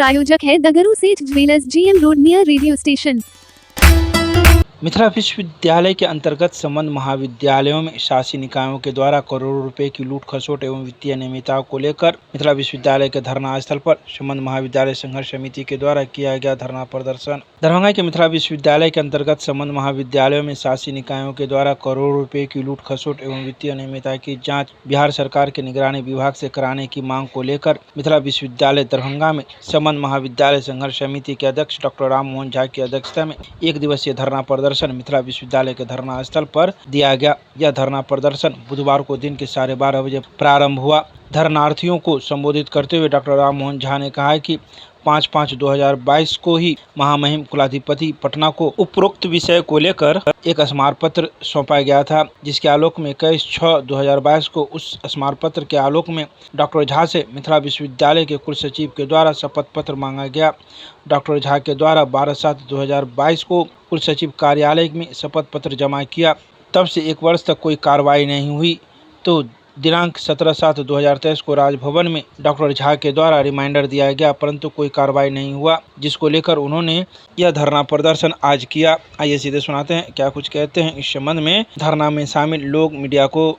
प्रायोजक है दगरू सेठ jewellers, GM road, near radio station. Mithila विश्वविद्यालय के अंतर्गत संबद्ध महाविद्यालयों में शासी निकायों के द्वारा करोड़ों रुपए की लूट खसोट एवं वित्तीय अनियमितताओं को लेकर मिथिला विश्वविद्यालय के धरना स्थल पर संबद्ध महाविद्यालय संघर्ष समिति के द्वारा किया गया धरना प्रदर्शन। दरभंगा के मिथिला विश्वविद्यालय के अंतर्गत संबद्ध महाविद्यालयों में शासी निकायों के द्वारा करोड़ों रुपए की लूट खसोट एवं वित्तीय अनियमितता की जाँच बिहार सरकार के निगरानी विभाग से कराने की मांग को लेकर मिथिला विश्वविद्यालय दरभंगा में संबद्ध महाविद्यालय संघर्ष समिति के अध्यक्ष डॉक्टर राम मोहन झा की अध्यक्षता में एक दिवसीय धरना प्रदर्शन मिथिला विश्वविद्यालय के धरना स्थल पर दिया गया। यह धरना प्रदर्शन बुधवार को दिन के 12:30 बजे प्रारंभ हुआ। धरनार्थियों को संबोधित करते हुए डॉक्टर राम मोहन झा ने कहा कि 5/5/2022 को ही महामहिम कुलाधिपति पटना को उपरोक्त विषय को लेकर एक स्मारक पत्र सौंपा गया था, जिसके आलोक में 21/6/2022 को उस स्मारक पत्र के आलोक में डॉक्टर झा से मिथिला विश्वविद्यालय के कुल सचिव के द्वारा शपथ पत्र मांगा गया। डॉक्टर झा के द्वारा 12/7/2022 को कुल सचिव कार्यालय में शपथ पत्र जमा किया। तब से एक वर्ष तक कोई कार्रवाई नहीं हुई, तो दिनांक 17/7/2023 को राजभवन में डॉक्टर झा के द्वारा रिमाइंडर दिया गया, परंतु कोई कार्रवाई नहीं हुआ, जिसको लेकर उन्होंने यह धरना प्रदर्शन आज किया। आइए सीधे सुनाते हैं क्या कुछ कहते हैं इस संबंध में धरना में शामिल लोग मीडिया को।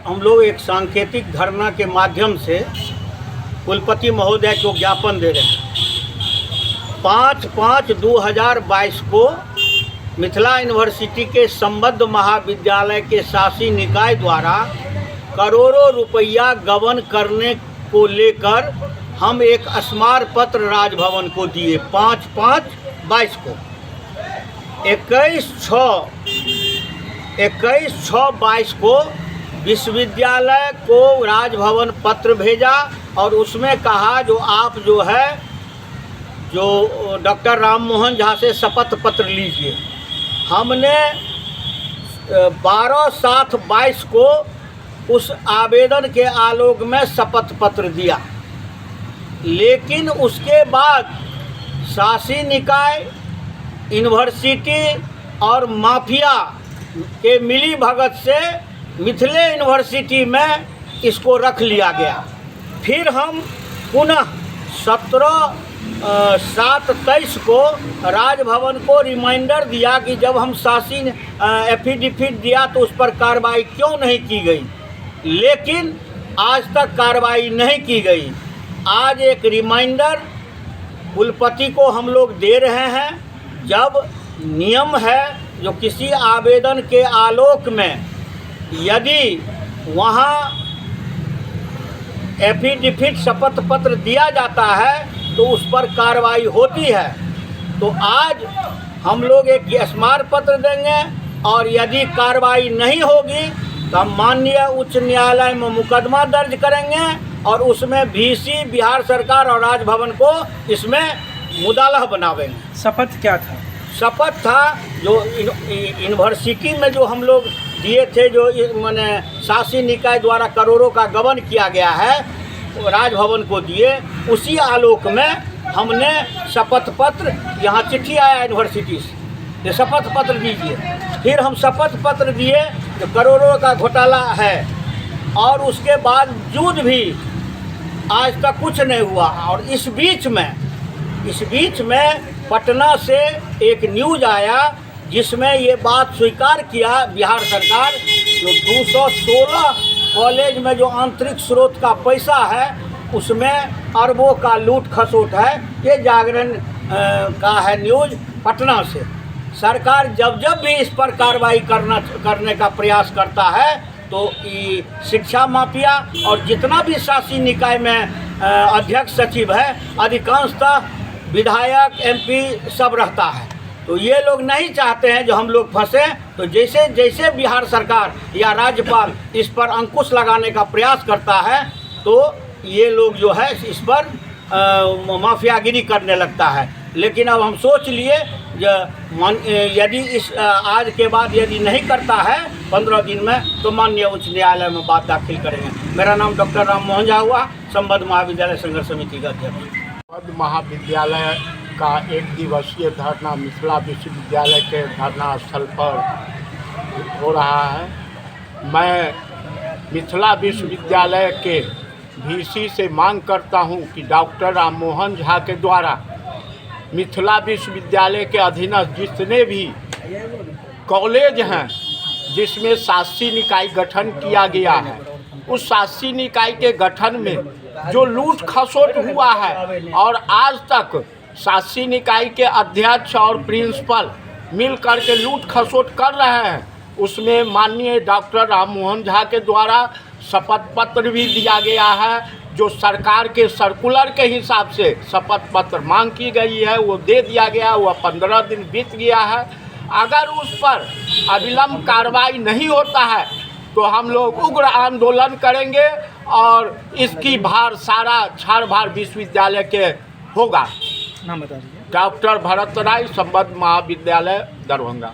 हम लोग एक सांकेतिक धरना के माध्यम से कुलपति महोदय को ज्ञापन दे रहे हैं। 5/5/2022 को मिथिला यूनिवर्सिटी के संबद्ध महाविद्यालय के शासी निकाय द्वारा करोड़ों रुपया गबन करने को लेकर हम एक स्मारक पत्र राजभवन को दिए 5/5/22 को। 21/6/22 को विश्वविद्यालय को राजभवन पत्र भेजा और उसमें कहा जो डॉक्टर राम मोहन झा से शपथ पत्र लीजिए। हमने 12/7/22 को उस आवेदन के आलोक में शपथ पत्र दिया, लेकिन उसके बाद शासी निकाय, यूनिवर्सिटी और माफिया के मिली भगत से मिथिला यूनिवर्सिटी में इसको रख लिया गया। फिर हम पुनः 17/7/23 को राजभवन को रिमाइंडर दिया कि जब हम शासी एफिडेविट दिया तो उस पर कार्रवाई क्यों नहीं की गई, लेकिन आज तक कार्रवाई नहीं की गई। आज एक रिमाइंडर कुलपति को हम लोग दे रहे हैं। जब नियम है जो किसी आवेदन के आलोक में यदि वहाँ एफिडेविट शपथ पत्र दिया जाता है तो उस पर कार्रवाई होती है, तो आज हम लोग एक स्मारक पत्र देंगे और यदि कार्रवाई नहीं होगी तो हम माननीय उच्च न्यायालय में मुकदमा दर्ज करेंगे और उसमें VC, बिहार सरकार और राजभवन को इसमें मुदालह बनावेंगे। शपथ क्या था? शपथ था जो यूनिवर्सिटी में जो हम लोग दिए थे, जो माने शासी निकाय द्वारा करोड़ों का गबन किया गया है, राजभवन को दिए। उसी आलोक में हमने शपथ पत्र, यहाँ चिट्ठी आया यूनिवर्सिटी से, ये शपथ पत्र दीजिए। फिर हम शपथ पत्र दिए जो करोड़ों का घोटाला है, और उसके बावजूद भी आज तक कुछ नहीं हुआ। और इस बीच में पटना से एक न्यूज़ आया जिसमें ये बात स्वीकार किया बिहार सरकार, जो 216 कॉलेज में जो आंतरिक स्रोत का पैसा है उसमें अरबों का लूट खसोट है। ये जागरण का है न्यूज़ पटना से। सरकार जब भी इस पर कार्रवाई करने का प्रयास करता है तो ये शिक्षा माफिया और जितना भी शासी निकाय में अध्यक्ष सचिव है, अधिकांशतः विधायक MP सब रहता है। तो ये लोग नहीं चाहते हैं जो हम लोग फंसे। तो जैसे बिहार सरकार या राज्यपाल इस पर अंकुश लगाने का प्रयास करता है तो ये लोग जो है इस पर माफियागिरी करने लगता है। लेकिन अब हम सोच लिए यदि इस आज के बाद यदि नहीं करता है 15 दिन में, तो माननीय उच्च न्यायालय में बात दाखिल करेंगे। मेरा नाम डॉक्टर राम मोहन झा हुआ, संबद्ध महाविद्यालय संघर्ष समिति का अध्यक्ष। संबद्ध महाविद्यालय का एक दिवसीय धरना मिथिला विश्वविद्यालय के धरना स्थल पर हो रहा है। मैं मिथिला विश्वविद्यालय के VC से मांग करता हूं कि डॉक्टर राम मोहन झा के द्वारा मिथिला विश्वविद्यालय के अधीनस्थ जितने भी कॉलेज हैं जिसमें शासी निकाय गठन किया गया है, उस शासी निकाय के गठन में जो लूट खसोट हुआ है और आज तक शासी निकाय के अध्यक्ष और प्रिंसिपल मिल करके लूट खसोट कर रहे हैं, उसमें माननीय डॉक्टर राम मोहन झा के द्वारा शपथ पत्र भी दिया गया है। जो सरकार के सर्कुलर के हिसाब से शपथ पत्र मांग की गई है वो दे दिया गया, वह 15 दिन बीत गया है। अगर उस पर अविलंब कार्रवाई नहीं होता है तो हम लोग उग्र आंदोलन करेंगे और इसकी भार सारा छाड़ भार विश्वविद्यालय के होगा। नाम बता दीजिए। डॉक्टर भरत राय, संबद्ध महाविद्यालय, दरभंगा।